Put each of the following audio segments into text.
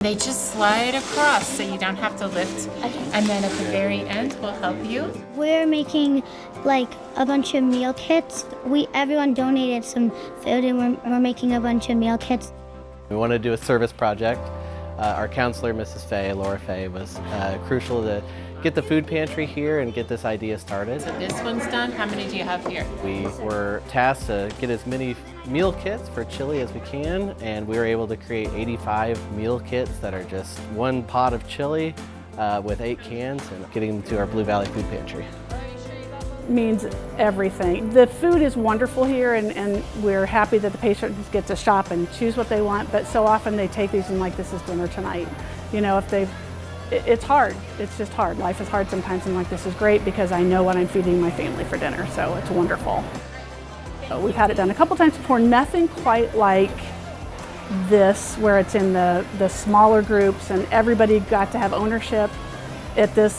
They just slide across so you don't have to lift. And then at the very end, we'll help you. We're making like a bunch of meal kits. Everyone donated some food and we're making a bunch of meal kits. We want to do a service project. Our counselor, Mrs. Fay, Laura Fay, was crucial to get the food pantry here and get this idea started. So this one's done. How many do you have here? We were tasked to get as many meal kits for chili as we can, and we were able to create 85 meal kits that are just one pot of chili with 8 cans and getting them to our Blue Valley Food Pantry. Means everything. The food is wonderful here, and we're happy that the patrons get to shop and choose what they want, but so often they take these and like, this is dinner tonight. You know, it's hard. It's just hard. Life is hard sometimes, and like, this is great because I know what I'm feeding my family for dinner, so it's wonderful. We've had it done a couple times before, nothing quite like this, where it's in the smaller groups and everybody got to have ownership. At this,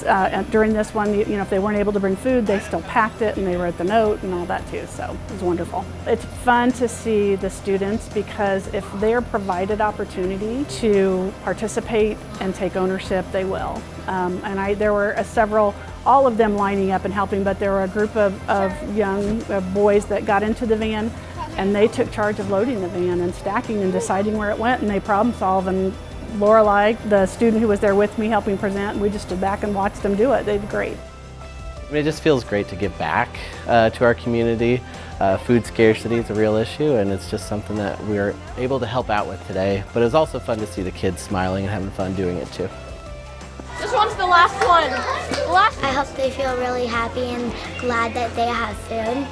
during this one, you know, if they weren't able to bring food, they still packed it and they wrote the note and all that too, so it was wonderful. It's fun to see the students because if they're provided opportunity to participate and take ownership, they will. There were several, all of them lining up and helping, but there were a group of young boys that got into the van and they took charge of loading the van and stacking and deciding where it went, and they problem solved. And Lorelei, the student who was there with me helping present, we just stood back and watched them do it. They did great. I mean, it just feels great to give back to our community. Food scarcity is a real issue, and it's just something that we were able to help out with today. But it was also fun to see the kids smiling and having fun doing it too. This one's the last one. I hope they feel really happy and glad that they have food.